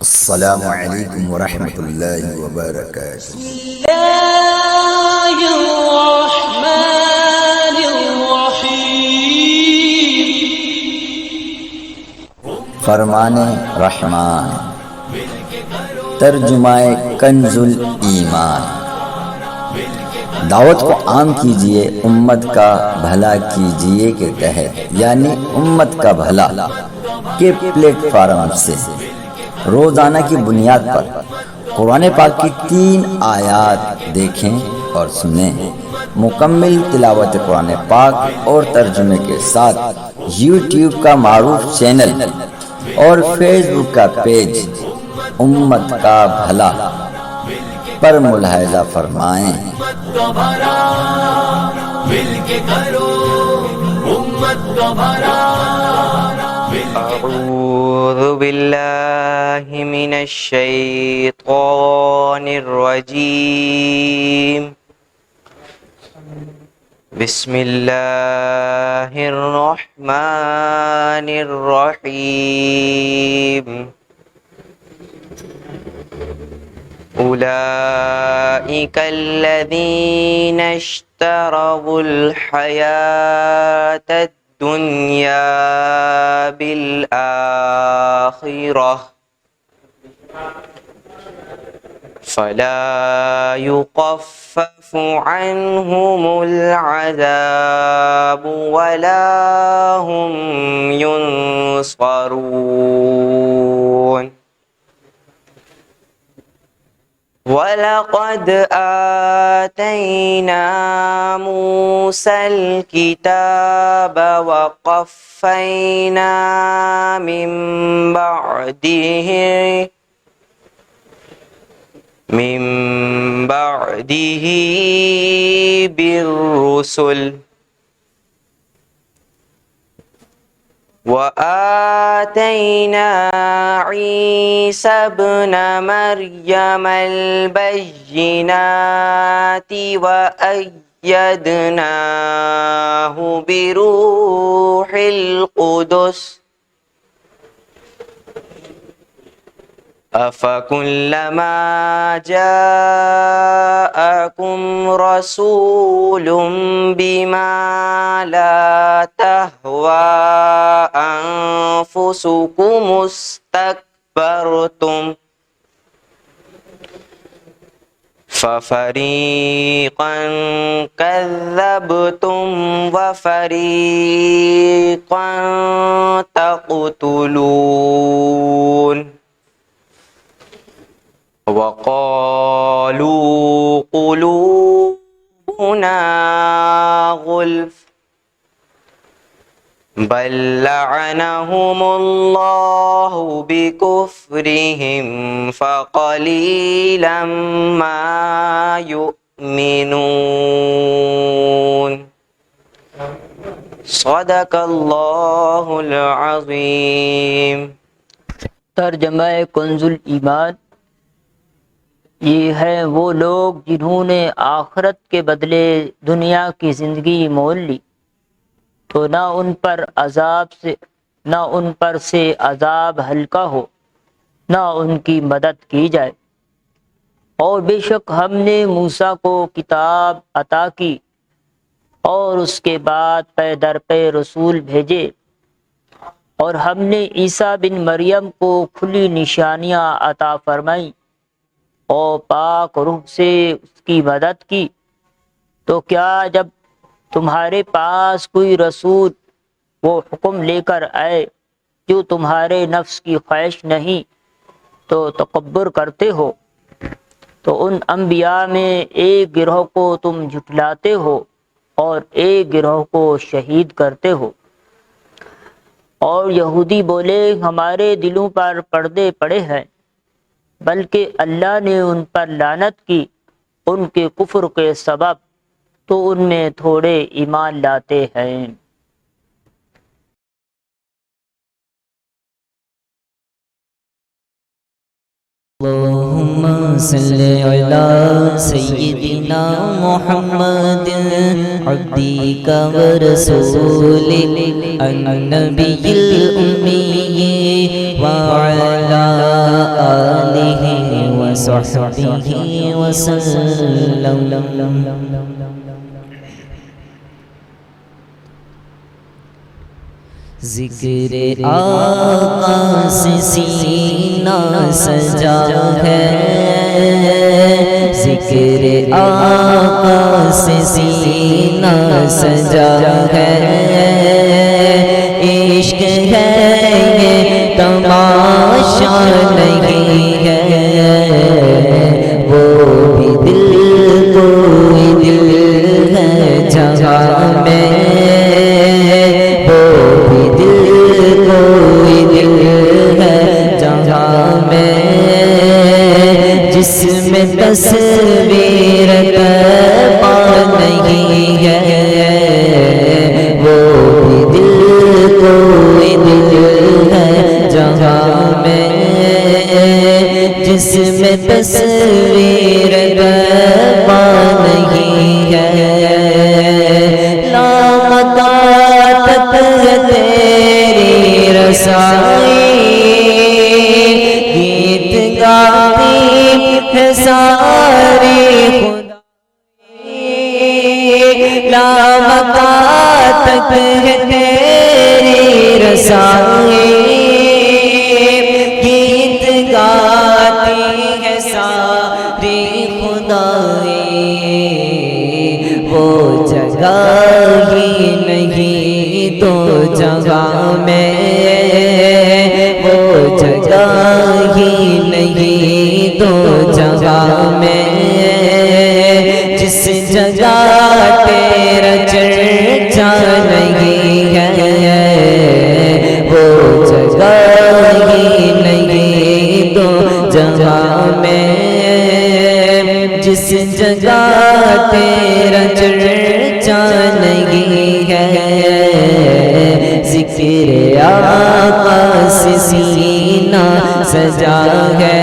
السلام علیکم ورحمۃ اللہ وبرکاتہ۔ الله الرحمن الرحيم فرمان رحمان، ترجمہ کنز الایمان۔ دعوت کو عام کیجئے، امت کا بھلا کیجئے کے تحت، یعنی امت کا بھلا کے پلیٹ فارم سے روزانہ کی بنیاد پر قرآن پاک کی 3 آیات دیکھیں اور سنیں۔ مکمل تلاوت قرآن پاک اور ترجمے کے ساتھ یوٹیوب کا معروف چینل اور فیس بک کا پیج امت کا بھلا پر ملاحظہ فرمائیں۔ أعوذ بالله من الشيطان الرجيم بسم الله الرحمن الرحيم أولئك الذين اشتروا الحياة الدنيا بالآخرة فلا يخفف عنهم العذاب ولا هم ينصرون وَلَقَدْ آتَيْنَا مُوسَى الْكِتَابَ وَقَفَّيْنَا مِنْ بَعْدِهِ بِالرُّسُلِ وَآتَيْنَا عِيسَى ابْنَ مَرْيَمَ الْبَيِّنَاتِ وَأَيَّدْنَاهُ بِرُوحِ الْقُدُسِ أَفَكُلَّمَا جَاءَكُمْ رَسُولٌ بِمَا لَا تَهْوَى أَنفُسُكُمُ اسْتَكْبَرْتُمْ فَفَرِيقًا كَذَّبْتُمْ وَفَرِيقًا تَقْتُلُونَ وَقَالُوا قُلُوبُنَا غُلْفٌ بَل لَّعَنَهُمُ اللَّهُ بِكُفْرِهِمْ فَقَلِيلًا مَا يُؤْمِنُونَ صدق اللہ العظیم۔ ترجمہ کنز الایمان۔ یہ ہیں وہ لوگ جنہوں نے آخرت کے بدلے دنیا کی زندگی مول لی، تو نہ ان پر سے عذاب ہلکا ہو، نہ ان کی مدد کی جائے۔ اور بے شک ہم نے موسیٰ کو کتاب عطا کی اور اس کے بعد پے در پے رسول بھیجے، اور ہم نے عیسیٰ بن مریم کو کھلی نشانیاں عطا فرمائیں اور پاک روح سے اس کی مدد کی۔ تو کیا جب تمہارے پاس کوئی رسول وہ حکم لے کر آئے جو تمہارے نفس کی خواہش نہیں تو تکبر کرتے ہو؟ تو ان انبیاء میں ایک گروہ کو تم جھٹلاتے ہو اور ایک گروہ کو شہید کرتے ہو۔ اور یہودی بولے ہمارے دلوں پر پردے پڑے ہیں، بلکہ اللہ نے ان پر لعنت کی ان کے کفر کے سبب، تو ان میں تھوڑے ایمان لاتے ہیں۔ اللهم صل على سيدنا محمد عبدك ورسولك النبي الأمي وعلى آلہ وصحبہ وسلم۔ ذکر آقا سے سینہ سجا ہے، ذکر آقا سے سینہ سجا ہے، عشق ہے یہ تماشا نہیں ہے، وہ بھی دل کوئی دل ہے جہاں میں، جس میں تصویر طیبہ نہیں ہے، وہ بھی دل کوئی دل ہے جہاں میں، جس میں تصویر طیبہ نہیں ہے، لامکان تک تیری رسائی، گیت گاتی ہے ساری خدائی، لامکان تک ہے تیری رسائی، گیت گاتی ہے ساری خدائی، وہ جگہ ہی نہیں تو جگہ میں، وہ جگہ ہی نہیں تو جگہ میں، جس جگہ تیرا چرچا نہیں ہے، وہ جگہ ہی نہیں تو جگہ میں، جس جگہ تیرا چرچا نہیں ہے، ذکر آقا سے سینہ سجا ہے،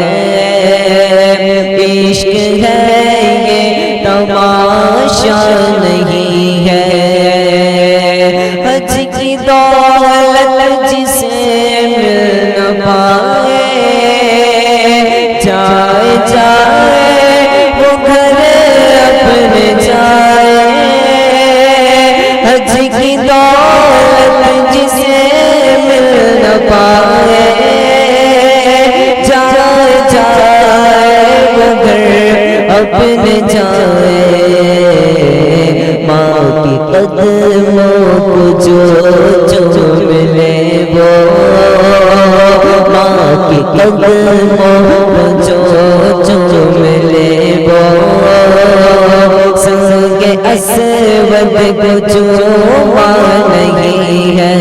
عشق ہے یہ تماشا نہیں ہے، حج کی دولت جسے مل نہ پائے، جائے جائے وہ گھر اپنے جائے، حج کی دولت جسے مل نہ پائے، جائے جائے وہ گھر اپنے جائے، ماں کی قدموں کو جو ملے وہ، ماں کی قدموں کو جو ملے وہ، سنگ اسود کو چوما نہیں ہے،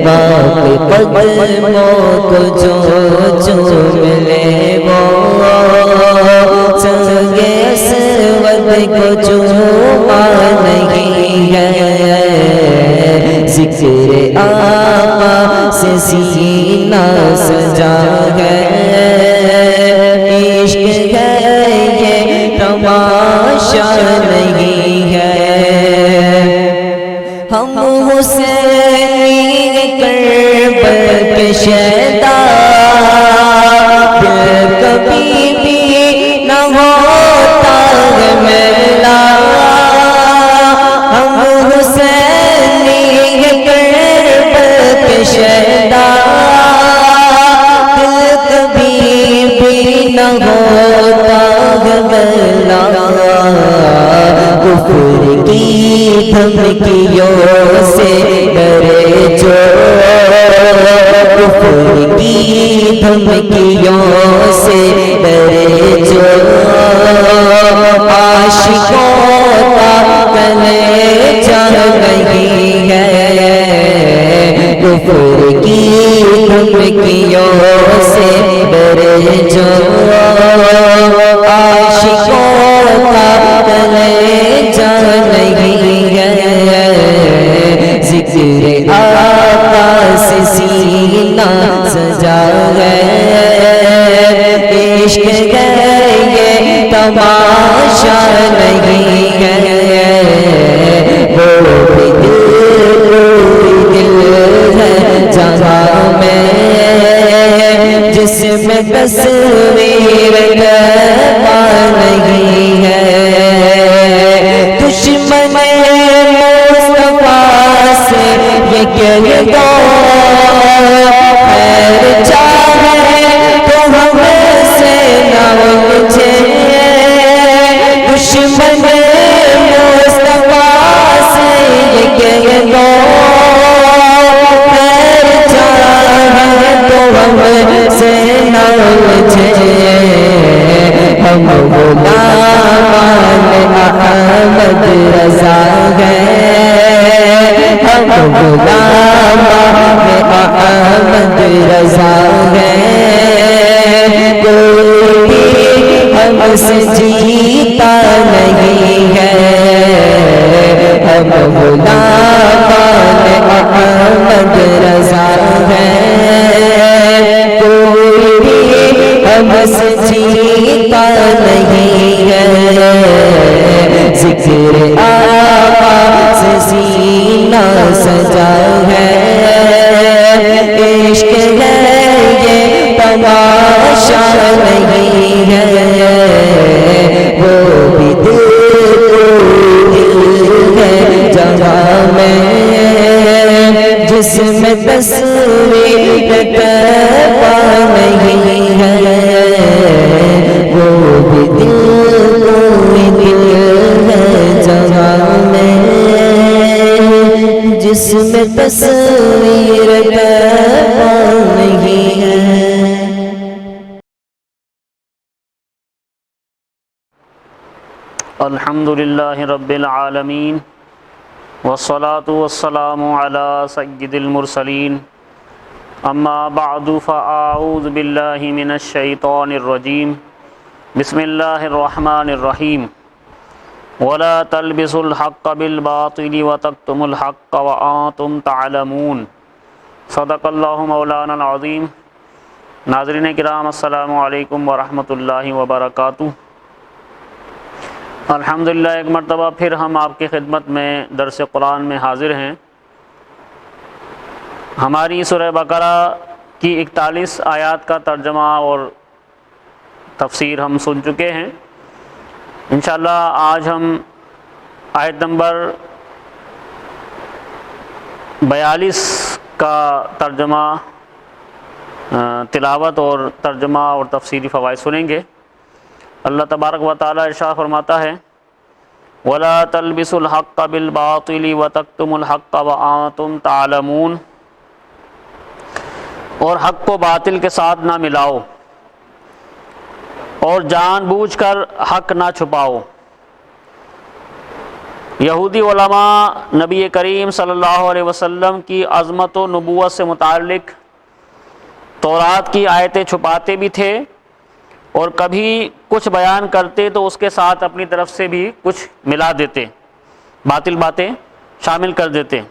ماں کی قدموں کو جو ملے وہ، سنگ اسود کو چوما نہیں ہے، ذکر آقا سے سینہ سجا ہے، عشق ہے یہ تماشا نہیں ہے، ہم حسینی کربلا کے شہدا، دل کبھی بھی نہ ہوتا ہے میلا، ہم حسینی کربلا کے شہدا، دل کبھی بھی نہ ہوتا ہے میلا، کفر کی دھمکیوں سے ڈرے جو، کفر کی دھمکیوں سے ڈرے جو، عاشقوں کا کلیجہ نہیں ہے، کفر کی دھمکیوں سے ڈرے جو، عاشقوں کا کلیجہ نہیں ہے، ذکر آقا سے سینہ سجا ہے، عشق ہے یہ تماشا نہیں ہے، وہ بھی دل ہے جہاں میں، جس یہ کہہ دو خیر چاہے تو ہم سے نہ الجھے دشمن مصطفیٰ سے یہ کہہ دو خیر چاہے تو ہم سے نہ الجھے ہم غلامان احمد رضا ہیں ہم غلامان احمد رضا ہیں کوئی بھی ہم سے جیتا نہیں ہے ہم غلامان احمد رضا ہیں کوئی بھی ہم سے جیتا نہیں ہے ذکر آقا سے سینہ سجا ہے عشق ہے یہ تماشا نہیں ہے وہ بھی دل ہے جہاں میں جس میں تصویر کعبہ نہیں ہے وہ بھی دل ہے جہاں میں جس میں تصویر کعبہ نہیں ہے الحمدللہ رب العالمین والصلاة والسلام علی سید المرسلین اما بعد فاعوذ باللہ من الشیطان الرجیم بسم اللہ الرحمن الرحیم ولا تلبسوا الحق بالباطل وتکتموا الحق وانتم تعلمون صدق اللہ مولانا العظیم۔ ناظرین کرام السلام علیکم ورحمۃ اللہ وبرکاتہ۔ الحمدللہ ایک مرتبہ پھر ہم آپ کی خدمت میں درس قرآن میں حاضر ہیں۔ ہماری سورہ بقرہ کی 41 آیات کا ترجمہ اور تفسیر ہم سن چکے ہیں۔ انشاءاللہ آج ہم آیت نمبر 42 کا ترجمہ تلاوت اور ترجمہ اور تفسیری فوائد سنیں گے۔ اللہ تبارک و تعالی ارشاد فرماتا ہے وَلَا تَلْبِسُوا الْحَقَّ بِالْبَاطِلِ وَتَكْتُمُوا الْحَقَّ وَأَنْتُمْ تَعْلَمُونَ، اور حق کو باطل کے ساتھ نہ ملاؤ اور جان بوجھ کر حق نہ چھپاؤ۔ یہودی علماء نبی کریم صلی اللہ علیہ وسلم کی عظمت و نبوت سے متعلق تورات کی آیتیں چھپاتے بھی تھے اور کبھی کچھ بیان کرتے تو اس کے ساتھ اپنی طرف سے بھی کچھ ملا دیتے، باطل باتیں شامل کر دیتے۔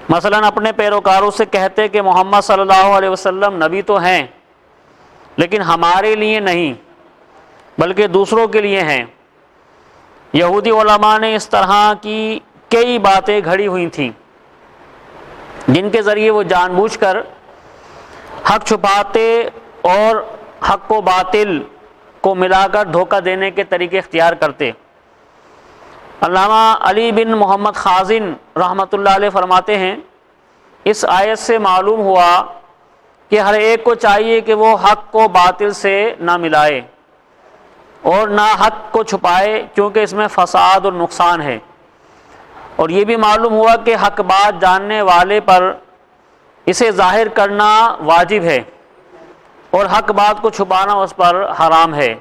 مثلا اپنے پیروکاروں سے کہتے کہ محمد صلی اللہ علیہ وسلم نبی تو ہیں لیکن ہمارے لیے نہیں بلکہ دوسروں کے لیے ہیں۔ یہودی علماء نے اس طرح کی کئی باتیں گھڑی ہوئی تھیں جن کے ذریعے وہ جان بوجھ کر حق چھپاتے اور حق کو باطل کو ملا کر دھوکہ دینے کے طریقے اختیار کرتے۔ علامہ علی بن محمد خازن رحمۃ اللہ علیہ فرماتے ہیں اس آیت سے معلوم ہوا کہ ہر ایک کو چاہیے کہ وہ حق کو باطل سے نہ ملائے اور نہ حق کو چھپائے، کیونکہ اس میں فساد اور نقصان ہے۔ اور یہ بھی معلوم ہوا کہ حق بات جاننے والے پر اسے ظاہر کرنا واجب ہے اور حق بات کو چھپانا اس پر حرام ہے۔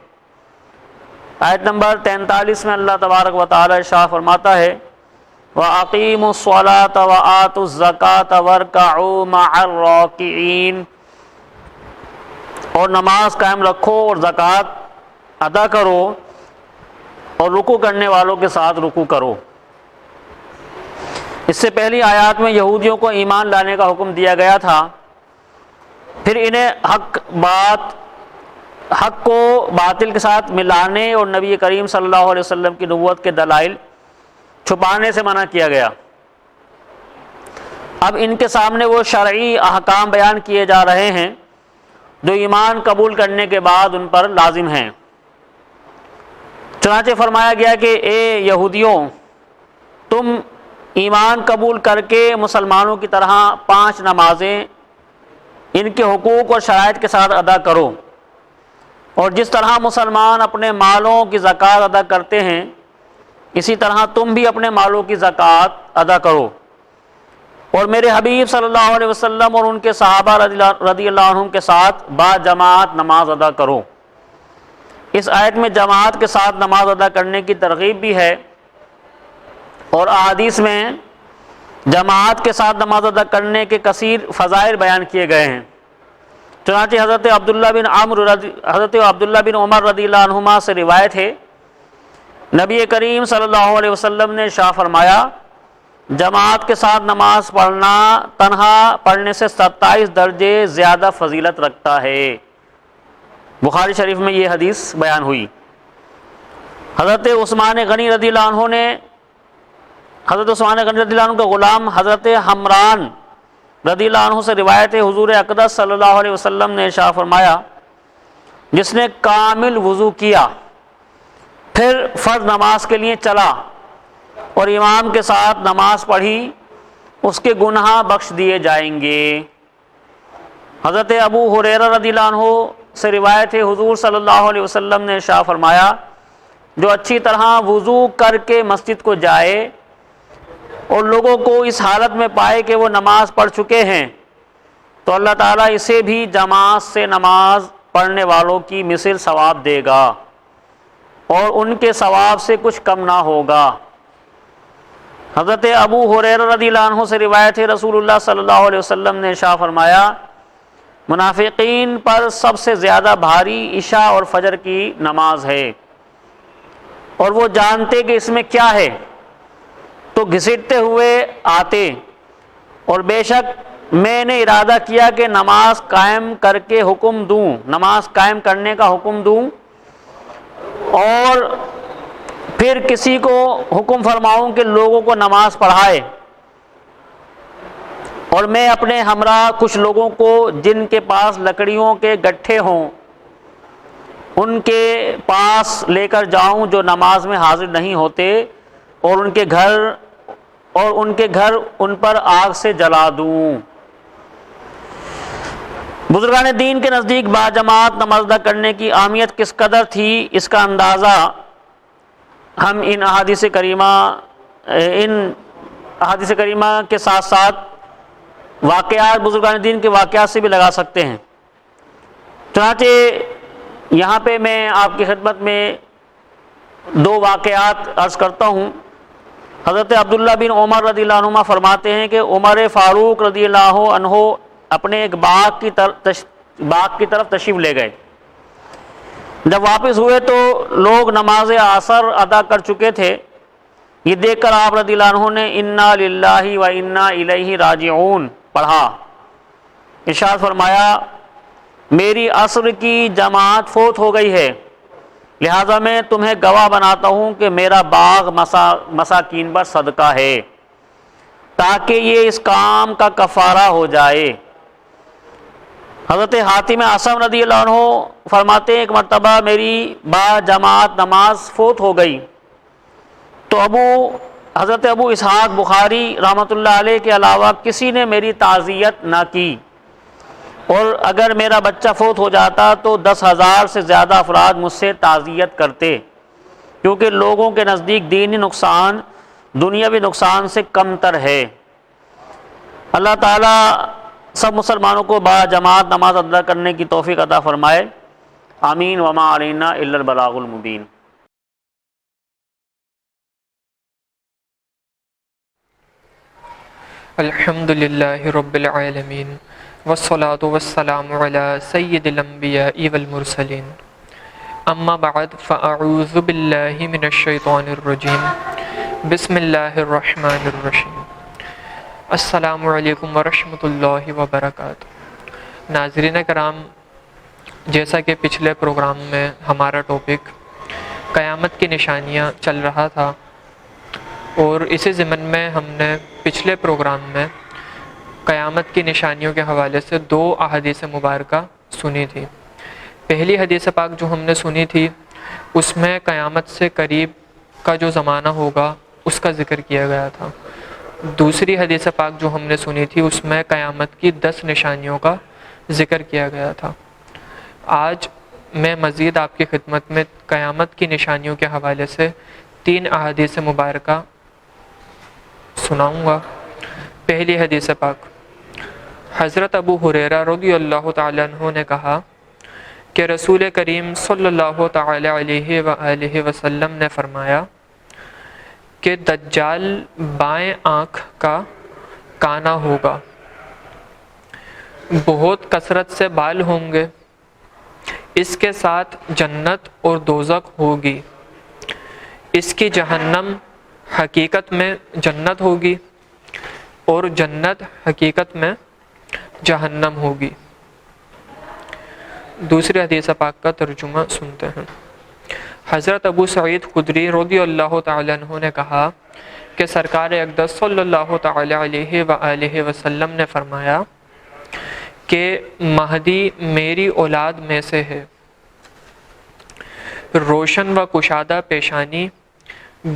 آیت نمبر 43 میں اللہ تبارک و تعالی ارشاد فرماتا ہے وَأَقِيمُوا الصَّلَاةَ وَآتُوا الزَّكَاةَ وَارْكَعُوا مَعَ الرَّاكِعِينَ، اور نماز قائم رکھو اور زکوٰۃ ادا کرو اور رکوع کرنے والوں کے ساتھ رکوع کرو۔ اس سے پہلی آیات میں یہودیوں کو ایمان لانے کا حکم دیا گیا تھا، پھر انہیں حق کو باطل کے ساتھ ملانے اور نبی کریم صلی اللہ علیہ وسلم کی نبوت کے دلائل چھپانے سے منع کیا گیا۔ اب ان کے سامنے وہ شرعی احکام بیان کیے جا رہے ہیں جو ایمان قبول کرنے کے بعد ان پر لازم ہیں۔ چنانچہ فرمایا گیا کہ اے یہودیوں، تم ایمان قبول کر کے مسلمانوں کی طرح 5 نمازیں ان کے حقوق اور شرائط کے ساتھ ادا کرو، اور جس طرح مسلمان اپنے مالوں کی زکوٰۃ ادا کرتے ہیں اسی طرح تم بھی اپنے مالوں کی زکوٰۃ ادا کرو، اور میرے حبیب صلی اللہ علیہ وسلم اور ان کے صحابہ رضی اللہ عنہم کے ساتھ با جماعت نماز ادا کرو۔ اس آیت میں جماعت کے ساتھ نماز ادا کرنے کی ترغیب بھی ہے، اور احادیث میں جماعت کے ساتھ نماز ادا کرنے کے کثیر فضائل بیان کیے گئے ہیں۔ چنانچہ حضرت عبداللہ بن عمر رضی اللہ عنہما سے روایت ہے، نبی کریم صلی اللہ علیہ وسلم نے ارشاد فرمایا، جماعت کے ساتھ نماز پڑھنا تنہا پڑھنے سے 27 درجے زیادہ فضیلت رکھتا ہے۔ بخاری شریف میں یہ حدیث بیان ہوئی۔ حضرت عثمان غنی رضی اللہ عنہ کا غلام حضرت حمران رضی اللہ عنہ سے روایت ہے، حضور اقدس صلی اللہ علیہ وسلم نے ارشاد فرمایا، جس نے کامل وضو کیا پھر فرض نماز کے لیے چلا اور امام کے ساتھ نماز پڑھی اس کے گناہ بخش دیے جائیں گے۔ حضرت ابو ہریرہ رضی اللہ عنہ سے روایت ہے، حضور صلی اللہ علیہ وسلم نے ارشاد فرمایا، جو اچھی طرح وضو کر کے مسجد کو جائے اور لوگوں کو اس حالت میں پائے کہ وہ نماز پڑھ چکے ہیں تو اللہ تعالیٰ اسے بھی جماعت سے نماز پڑھنے والوں کی مثل ثواب دے گا اور ان کے ثواب سے کچھ کم نہ ہوگا۔ حضرت ابو ہریرہ رضی اللہ عنہ سے روایت ہے، رسول اللہ صلی اللہ علیہ وسلم نے ارشاد فرمایا، منافقین پر سب سے زیادہ بھاری عشاء اور فجر کی نماز ہے، اور وہ جانتے کہ اس میں کیا ہے تو گھسٹتے ہوئے آتے، اور بے شک میں نے ارادہ کیا کہ نماز قائم کر کے حکم دوں، نماز قائم کرنے کا حکم دوں، اور پھر کسی کو حکم فرماؤں کہ لوگوں کو نماز پڑھائے، اور میں اپنے ہمراہ کچھ لوگوں کو جن کے پاس لکڑیوں کے گٹھے ہوں ان کے پاس لے کر جاؤں جو نماز میں حاضر نہیں ہوتے، اور ان کے گھر ان پر آگ سے جلا دوں۔ بزرگان دین کے نزدیک باجماعت نماز ادا کرنے کی اہمیت کس قدر تھی، اس کا اندازہ ہم ان احادیث کریمہ کے ساتھ ساتھ واقعات، بزرگان دین کے واقعات سے بھی لگا سکتے ہیں۔ چنانچہ یہاں پہ میں آپ کی خدمت میں 2 واقعات عرض کرتا ہوں۔ حضرت عبداللہ بن عمر رضی اللہ عنہ فرماتے ہیں کہ عمر فاروق رضی اللہ عنہ اپنے ایک باغ کی طرف تشریف لے گئے۔ جب واپس ہوئے تو لوگ نماز عصر ادا کر چکے تھے۔ یہ دیکھ کر آپ رضی اللہ عنہ نے انا للہ و انا الیہ راجعون پڑھا۔ ارشاد فرمایا، میری عصر کی جماعت فوت ہو گئی ہے، لہذا میں تمہیں گواہ بناتا ہوں کہ میرا باغ مساکین پر صدقہ ہے، تاکہ یہ اس کام کا کفارہ ہو جائے۔ حضرت حاتم اعصم رضی اللہ عنہ فرماتے ہیں، ایک مرتبہ میری با جماعت نماز فوت ہو گئی تو حضرت ابو اسحاق بخاری رحمۃ اللہ علیہ کے علاوہ کسی نے میری تعزیت نہ کی، اور اگر میرا بچہ فوت ہو جاتا تو 10,000 سے زیادہ افراد مجھ سے تعزیت کرتے، کیونکہ لوگوں کے نزدیک دینی نقصان دنیاوی نقصان سے کم تر ہے۔ اللہ تعالیٰ سب مسلمانوں کو با جماعت نماز ادا کرنے کی توفیق عطا فرمائے، آمین۔ وما علینا الا البلاغ المبین۔ الحمد للہ رب العالمین، والصلاة والسلام علی سید الانبیاء والمرسلین، اما بعد فاعوذ باللہ من الشیطان الرجیم، بسم اللہ الرحمن الرحیم۔ السلام علیکم ورحمۃ اللہ وبرکاتہ۔ ناظرین کرام، جیسا کہ پچھلے پروگرام میں ہمارا ٹاپک قیامت کی نشانیاں چل رہا تھا، اور اسی ضمن میں ہم نے پچھلے پروگرام میں قیامت کی نشانیوں کے حوالے سے 2 احادیث مبارکہ سنی تھی۔ پہلی حدیث پاک جو ہم نے سنی تھی اس میں قیامت سے قریب کا جو زمانہ ہوگا اس کا ذکر کیا گیا تھا، دوسری حدیث پاک جو ہم نے سنی تھی اس میں قیامت کی 10 نشانیوں کا ذکر کیا گیا تھا۔ آج میں مزید آپ کی خدمت میں قیامت کی نشانیوں کے حوالے سے 3 احادیث مبارکہ سناؤں گا۔ پہلی حدیث پاک، حضرت ابو ہریرہ رضی اللہ تعالیٰ عنہ نے کہا کہ رسول کریم صلی اللہ تعالیٰ علیہ وآلہ وسلم نے فرمایا کہ دجال بائیں آنکھ کا کانا ہوگا، بہت کثرت سے بال ہوں گے، اس کے ساتھ جنت اور دوزخ ہوگی، اس کی جہنم حقیقت میں جنت ہوگی اور جنت حقیقت میں جہنم ہوگی۔ دوسری حدیث پاک کا ترجمہ سنتے ہیں۔ حضرت ابو سعید خدری رضی اللہ تعالیٰ عنہ نے کہا کہ سرکار اقدس صلی اللہ تعالیٰ علیہ وآلہ وسلم نے فرمایا کہ مہدی میری اولاد میں سے ہے، روشن و کشادہ پیشانی،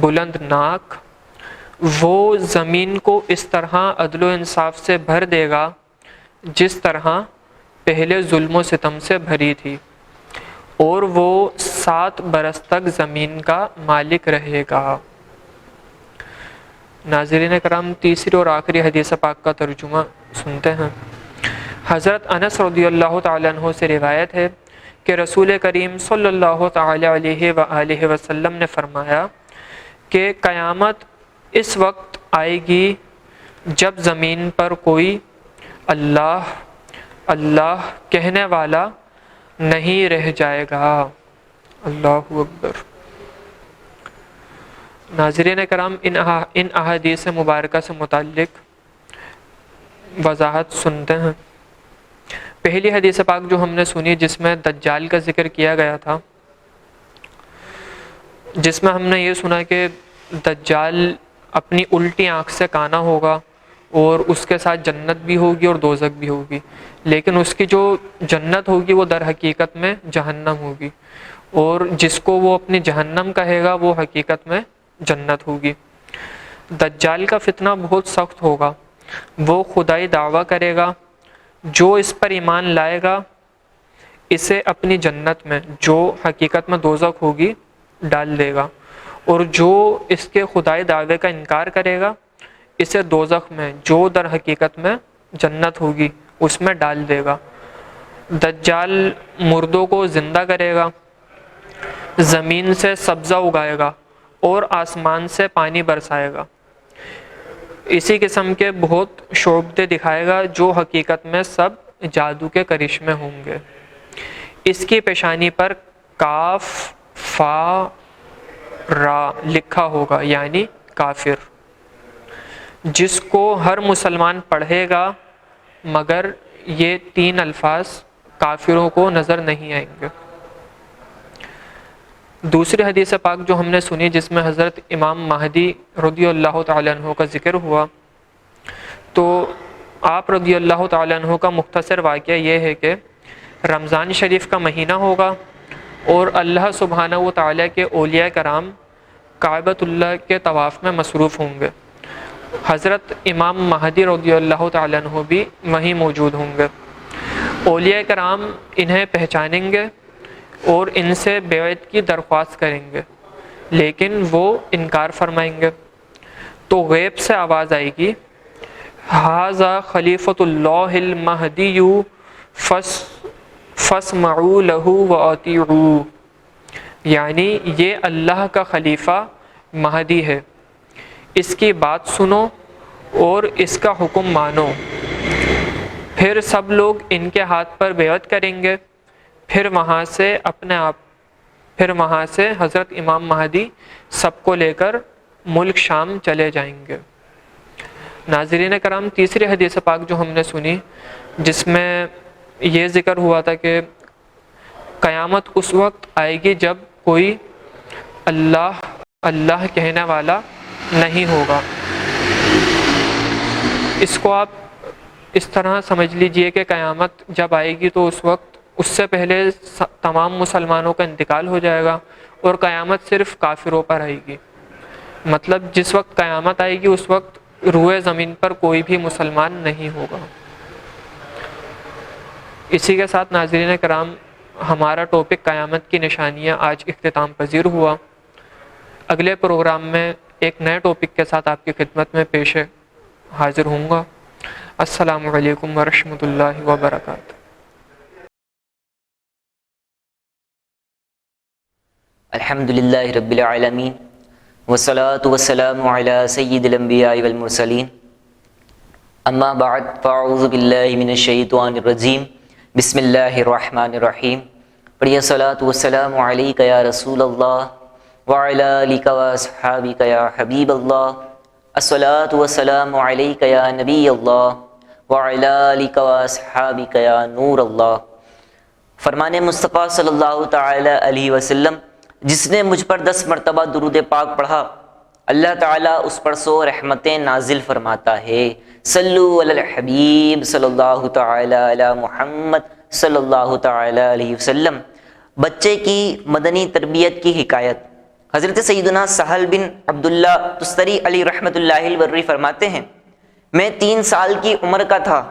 بلند ناک، وہ زمین کو اس طرح عدل و انصاف سے بھر دے گا جس طرح پہلے ظلم و ستم سے بھری تھی، اور وہ 7 برس تک زمین کا مالک رہے گا۔ ناظرین کرام، تیسری اور آخری حدیث پاک کا ترجمہ سنتے ہیں۔ حضرت انس رضی اللہ تعالیٰ عنہ سے روایت ہے کہ رسول کریم صلی اللہ تعالیٰ علیہ وآلہ وسلم نے فرمایا کہ قیامت اس وقت آئے گی جب زمین پر کوئی اللہ اللہ کہنے والا نہیں رہ جائے گا۔ اللہ اکبر۔ ناظرین کرام، ان احادیث مبارکہ سے متعلق وضاحت سنتے ہیں۔ پہلی حدیث پاک جو ہم نے سنی جس میں دجال کا ذکر کیا گیا تھا، جس میں ہم نے یہ سنا کہ دجال اپنی الٹی آنکھ سے کانا ہوگا اور اس کے ساتھ جنت بھی ہوگی اور دوزخ بھی ہوگی، لیکن اس کی جو جنت ہوگی وہ در حقیقت میں جہنم ہوگی، اور جس کو وہ اپنی جہنم کہے گا وہ حقیقت میں جنت ہوگی۔ دجال کا فتنہ بہت سخت ہوگا، وہ خدائی دعویٰ کرے گا، جو اس پر ایمان لائے گا اسے اپنی جنت میں جو حقیقت میں دوزخ ہوگی ڈال دے گا، اور جو اس کے خدائی دعوے کا انکار کرے گا اسے دوزخ میں جو در حقیقت میں جنت ہوگی اس میں ڈال دے گا۔ دجال مردوں کو زندہ کرے گا، زمین سے سبزہ اگائے گا اور آسمان سے پانی برسائے گا، اسی قسم کے بہت شعبدے دکھائے گا جو حقیقت میں سب جادو کے کرشمے ہوں گے۔ اس کی پیشانی پر کاف فا را لکھا ہوگا، یعنی کافر، جس کو ہر مسلمان پڑھے گا مگر یہ 3 الفاظ کافروں کو نظر نہیں آئیں گے۔ دوسری حدیث پاک جو ہم نے سنی جس میں حضرت امام مہدی رضی اللہ تعالیٰ عنہ کا ذکر ہوا، تو آپ رضی اللہ تعالیٰ عنہ کا مختصر واقعہ یہ ہے کہ رمضان شریف کا مہینہ ہوگا اور اللہ سبحانہ و تعالیٰ کے اولیاء کرام کعبۃ اللہ کے طواف میں مصروف ہوں گے، حضرت امام مہدی رضی اللہ تعالیٰ عنہ بھی وہیں موجود ہوں گے۔ اولیاء کرام انہیں پہچانیں گے اور ان سے بیعت کی درخواست کریں گے، لیکن وہ انکار فرمائیں گے، تو غیب سے آواز آئے گی، ھذا خلیفۃ اللہ المہدی فاسمعوا لہ واطیعوا، یعنی یہ اللہ کا خلیفہ مہدی ہے، اس کی بات سنو اور اس کا حکم مانو۔ پھر سب لوگ ان کے ہاتھ پر بیعت کریں گے، پھر وہاں سے حضرت امام مہدی سب کو لے کر ملک شام چلے جائیں گے۔ ناظرین کرام، تیسری حدیث پاک جو ہم نے سنی جس میں یہ ذکر ہوا تھا کہ قیامت اس وقت آئے گی جب کوئی اللہ اللہ کہنے والا نہیں ہوگا۔ اس کو آپ اس طرح سمجھ لیجئے کہ قیامت جب آئے گی تو اس وقت اس سے پہلے تمام مسلمانوں کا انتقال ہو جائے گا اور قیامت صرف کافروں پر آئے گی۔ مطلب جس وقت قیامت آئے گی اس وقت روئے زمین پر کوئی بھی مسلمان نہیں ہوگا۔ اسی کے ساتھ ناظرین کرام ہمارا ٹاپک قیامت کی نشانیاں آج اختتام پذیر ہوا۔ اگلے پروگرام میں ایک نئے ٹاپک کے ساتھ آپ کی خدمت میں پیش حاضر ہوں گا۔ السلام علیکم ورحمۃ اللہ وبرکاتہ۔ الحمدللہ رب العالمین والصلاة والسلام علی سید الانبیاء والمرسلین، اما بعد فاعوذ باللہ من الشیطان الرجیم، بسم اللہ الرحمن الرحیم۔ پڑھیے الصلاة والسلام علیک یا رسول اللہ وعلی آلک واصحابک یا حبیب اللہ، الصلاة والسلام علیک یا نبی اللہ وعلی آلک واصحابک یا نور اللہ۔ فرمان مصطفیٰ صلی اللہ تعالی علیہ وسلم، جس نے مجھ پر 10 مرتبہ درود پاک پڑھا اللہ تعالیٰ اس پر 100 رحمتیں نازل فرماتا ہے۔ صلو علی الحبیب صلی اللہ تعالی علی محمد صلی اللہ تعالی علیہ وسلم۔ بچے کی مدنی تربیت کی حکایت۔ حضرت سیدنا سہل بن عبداللہ تستری علی رحمۃ اللہ البری فرماتے ہیں، میں 3 سال کی عمر کا تھا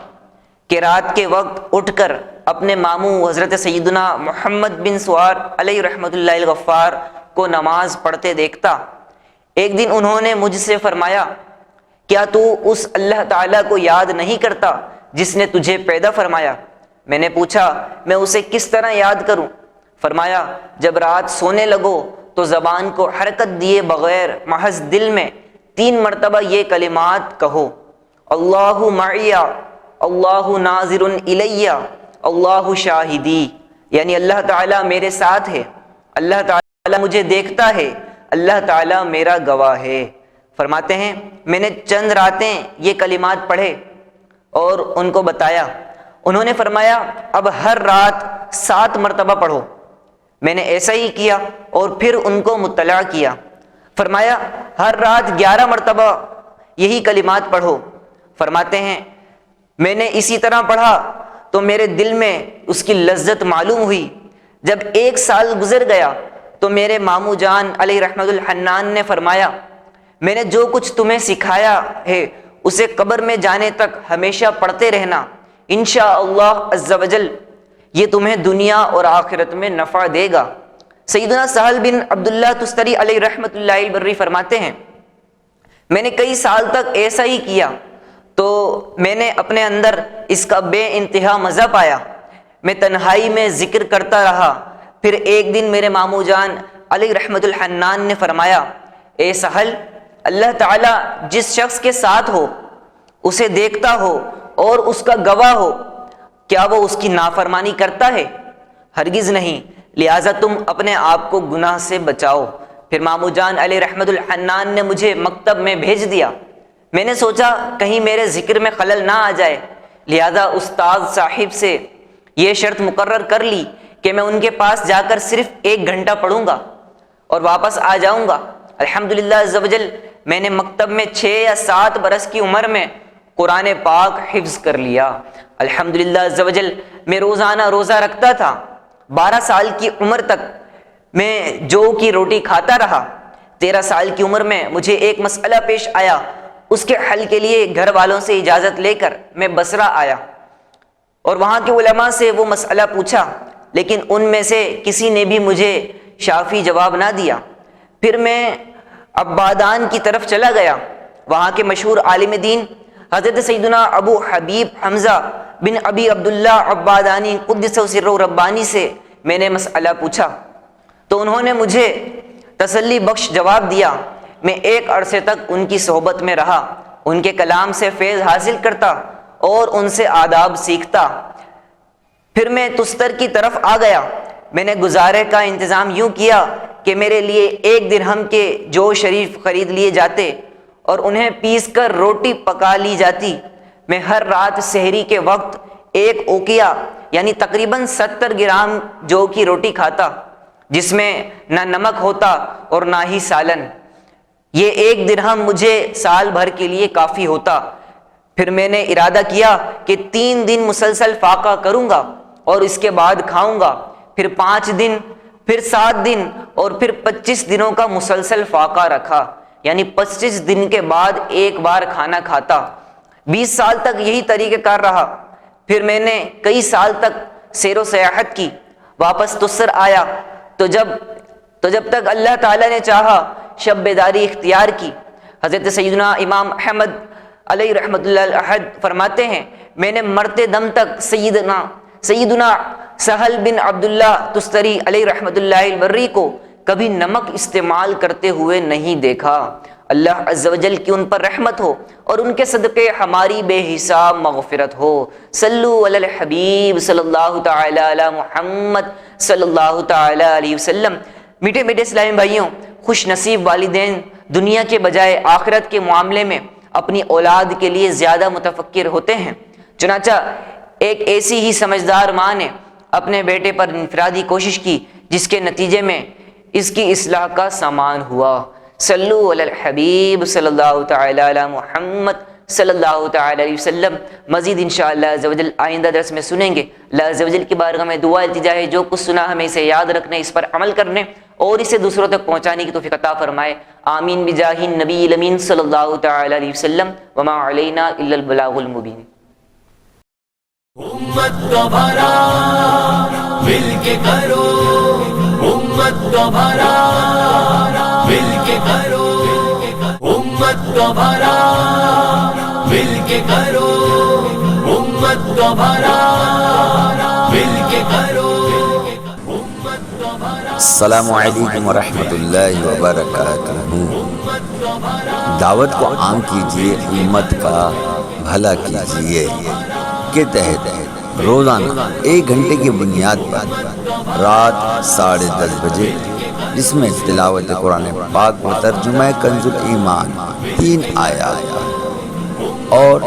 کہ رات کے وقت اٹھ کر اپنے ماموں حضرت سیدنا محمد بن سوار علیہ رحمۃ اللہ الغفار کو نماز پڑھتے دیکھتا۔ ایک دن انہوں نے مجھ سے فرمایا، کیا تو اس اللہ تعالیٰ کو یاد نہیں کرتا جس نے تجھے پیدا فرمایا؟ میں نے پوچھا، میں اسے کس طرح یاد کروں؟ فرمایا، جب رات سونے لگو تو زبان کو حرکت دیے بغیر محض دل میں 3 مرتبہ یہ کلمات کہو، اللہ معی، اللہ ناظر الی، اللہ شاہدی، یعنی اللہ تعالیٰ میرے ساتھ ہے، اللہ تعالیٰ مجھے دیکھتا ہے، اللہ تعالیٰ میرا گواہ ہے۔ فرماتے ہیں میں نے چند راتیں یہ کلمات پڑھے اور ان کو بتایا۔ انہوں نے فرمایا اب ہر رات 7 مرتبہ پڑھو۔ میں نے ایسا ہی کیا اور پھر ان کو مطلع کیا۔ فرمایا ہر رات 11 مرتبہ یہی کلمات پڑھو۔ فرماتے ہیں میں نے اسی طرح پڑھا تو میرے دل میں اس کی لذت معلوم ہوئی۔ جب 1 سال گزر گیا تو میرے ماموں جان علیہ رحمۃ الحنان نے فرمایا، میں نے جو کچھ تمہیں سکھایا ہے اسے قبر میں جانے تک ہمیشہ پڑھتے رہنا، انشاءاللہ عز و جل یہ تمہیں دنیا اور آخرت میں نفع دے گا۔ سیدنا سہل بن عبداللہ تستری علیہ رحمۃ اللہ البری فرماتے ہیں میں نے کئی سال تک ایسا ہی کیا تو میں نے اپنے اندر اس کا بے انتہا مزہ پایا۔ میں تنہائی میں ذکر کرتا رہا۔ پھر ایک دن میرے ماموں جان علی رحمۃ الحنان نے فرمایا، اے سہل، اللہ تعالیٰ جس شخص کے ساتھ ہو، اسے دیکھتا ہو اور اس کا گواہ ہو، کیا وہ اس کی نافرمانی کرتا ہے؟ ہرگز نہیں، لہٰذا تم اپنے آپ کو گناہ سے بچاؤ۔ پھر ماموں جان علی رحمۃ الحنان نے مجھے مکتب میں بھیج دیا۔ میں نے سوچا کہیں میرے ذکر میں خلل نہ آ جائے، لہذا استاد صاحب سے یہ شرط مقرر کر لی کہ میں ان کے پاس جا کر صرف 1 گھنٹہ پڑھوں گا اور واپس آ جاؤں گا۔ الحمدللہ عز و جل میں نے مکتب میں 6 یا 7 برس کی عمر میں قرآن پاک حفظ کر لیا۔ الحمدللہ عز و جل میں روزانہ روزہ رکھتا تھا۔ 12 سال کی عمر تک میں جو کی روٹی کھاتا رہا۔ 13 سال کی عمر میں مجھے ایک مسئلہ پیش آیا، اس کے حل کے لیے گھر والوں سے اجازت لے کر میں بصرہ آیا اور وہاں کے علماء سے وہ مسئلہ پوچھا، لیکن ان میں سے کسی نے بھی مجھے شافی جواب نہ دیا۔ پھر میں عبادان کی طرف چلا گیا۔ وہاں کے مشہور عالم دین حضرت سیدنا ابو حبیب حمزہ بن ابی عبداللہ عبادانی قدس سرہ ربانی سے میں نے مسئلہ پوچھا تو انہوں نے مجھے تسلی بخش جواب دیا۔ میں ایک عرصے تک ان کی صحبت میں رہا، ان کے کلام سے فیض حاصل کرتا اور ان سے آداب سیکھتا۔ پھر میں تستر کی طرف آ گیا۔ میں نے گزارے کا انتظام یوں کیا کہ میرے لیے 1 درہم کے جو شریف خرید لیے جاتے اور انہیں پیس کر روٹی پکا لی جاتی۔ میں ہر رات سحری کے وقت 1 اوقیہ یعنی تقریباً 70 گرام جو کی روٹی کھاتا، جس میں نہ نمک ہوتا اور نہ ہی سالن۔ یہ 1 درہم مجھے سال بھر کے لیے کافی ہوتا۔ پھر میں نے ارادہ کیا کہ 3 دن مسلسل فاقہ کروں گا اور اس کے بعد کھاؤں گا، پھر 5 دن، پھر 7 دن اور پھر 25 دنوں کا مسلسل فاقہ رکھا۔ یعنی 25 دن کے بعد ایک بار کھانا کھاتا. 20 سال تک یہی طریقہ کار رہا. پھر میں نے کئی سال تک سیر و سیاحت کی. واپس تسر آیا تو جب تک اللہ تعالیٰ نے چاہا شب بیداری اختیار کی. حضرت سیدنا امام احمد علیہ رحمۃ اللہ احد فرماتے ہیں میں نے مرتے دم تک سیدنا سہل بن عبداللہ تستری علیہ رحمۃ اللہ البری کو کبھی نمک استعمال کرتے ہوئے نہیں دیکھا. اللہ عز و جل کی ان پر رحمت ہو اور ان کے صدقے ہماری بے حساب مغفرت ہو. صلو علی الحبیب صلی اللہ تعالی علی محمد صلی اللہ تعالی علیہ وسلم. میٹھے میٹھے اسلامی بھائیوں، خوش نصیب والدین دنیا کے بجائے آخرت کے معاملے میں اپنی اولاد کے لیے زیادہ متفکر ہوتے ہیں. چنانچہ ایک ایسی ہی سمجھدار ماں نے اپنے بیٹے پر انفرادی کوشش کی جس کے نتیجے میں اس کی اصلاح کا سامان ہوا. صلو علی الحبیب صلی اللہ تعالی علی محمد صلی اللہ تعالی علیہ وسلم. مزید انشاءاللہ عز و جل آئندہ درس میں سنیں گے. اللہ عز و جل کی بارگاہ میں دعا التجا ہے جو کچھ سنا ہمیں اسے یاد رکھنے، اس پر عمل کرنے اور اسے دوسروں تک پہنچانے کی توفیق عطا فرمائے. آمین بجاہ النبی الامین صلی اللہ تعالی علیہ وسلم. وما علینا الا البلاغ المبین. امت کا بھلا مل کے کرو، امت کا بھلا مل کے کرو، امت کا بھلا مل کے کرو، امت کا بھلا مل کے کرو، امت کا بھلا. السلام علیکم ورحمۃ اللہ وبرکاتہ. دعوت کو عام کیجیے، امت کا بھلا کیجیے کے تحت روزانہ 1 گھنٹے کی بنیاد پر رات 10:30 بجے، جس میں تلاوت قرآن پاک و ترجمہ کنز الایمان 3 آیات اور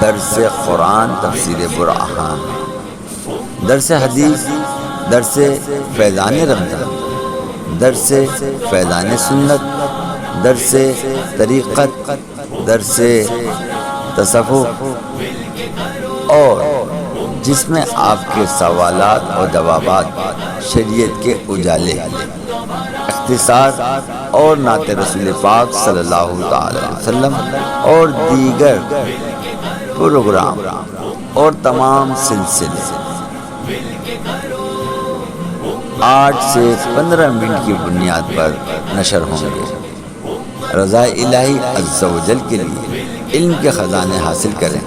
درس قرآن تفسیر برہان، درس حدیث، درس فیضان رمضان، درس فیضان سنت، درس طریقت، درس تصوف، اور جس میں آپ کے سوالات اور جوابات، شریعت کے اجالے، اختصار اور نعت رسول پاک صلی اللہ تعالی علیہ وسلم اور دیگر پروگرام اور تمام سلسلے 8 سے 15 منٹ کی بنیاد پر نشر ہوں گے. رضا الہی عز و جل کے لیے علم کے خزانے حاصل کریں.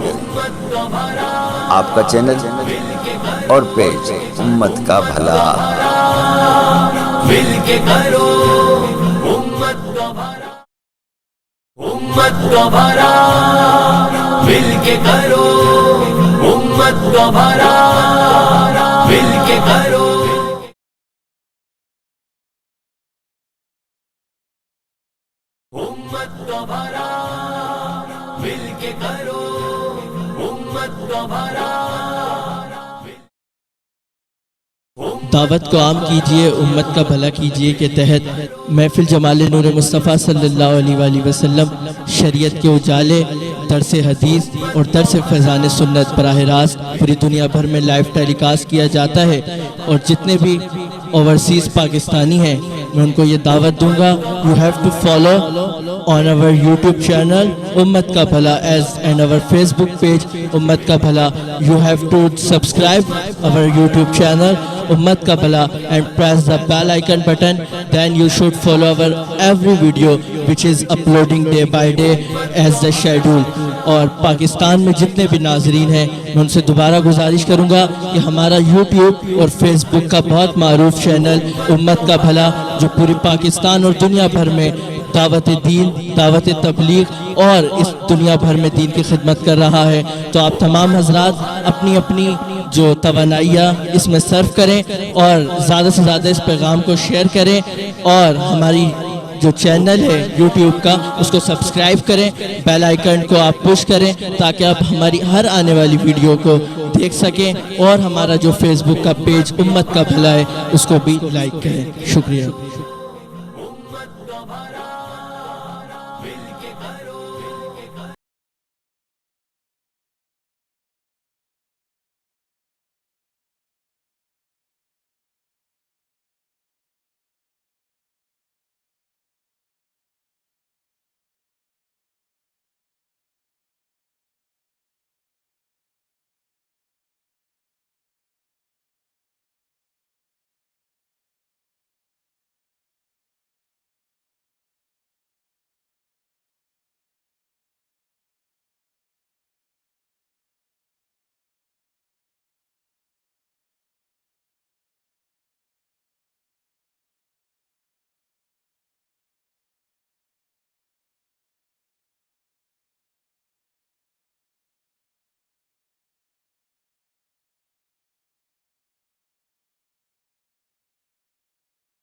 آپ کا چینل اور پیج امت کا بھلا. مل کے کرو، امت کا بھلا، امت کا بھلا مل کے کرو، امت کا بھلا مل کے کرو. امت کا بھلا مل کے کرو، امت کا بھلا. دعوت کو عام کیجیے، امت کا بھلا کیجیے کے تحت محفل جمال نور مصطفیٰ صلی اللہ علیہ وآلہ وسلم شریعت کے اجالے، درس حدیث اور درس فیضان سنت براہ راست پوری دنیا بھر میں لائیو ٹیلی کاسٹ کیا جاتا ہے. اور جتنے بھی اوورسیز پاکستانی ہیں میں ان کو یہ دعوت دوں گا، you have to follow on our YouTube channel امت کا بھلا and our Facebook page امت کا بھلا. You have to subscribe our YouTube channel امت کا بھلا and press the bell icon button. Then you should follow our every video which is uploading day by day as the schedule. اور پاکستان میں جتنے بھی ناظرین ہیں میں ان سے دوبارہ گزارش کروں گا کہ ہمارا YouTube اور Facebook کا بہت معروف چینل امت کا بھلا جو پوری پاکستان اور دنیا بھر میں دعوت دین، دعوت تبلیغ اور اس دنیا بھر میں دین کی خدمت کر رہا ہے. تو آپ تمام حضرات اپنی اپنی جو توانائیاں اس میں صرف کریں اور زیادہ سے زیادہ اس پیغام کو شیئر کریں، اور ہماری جو چینل ہے یوٹیوب کا اس کو سبسکرائب کریں، بیل آئیکن کو آپ پش کریں تاکہ آپ ہماری ہر آنے والی ویڈیو کو دیکھ سکیں، اور ہمارا جو فیس بک کا پیج امت کا بھلا ہے اس کو بھی لائک کریں. شکریہ.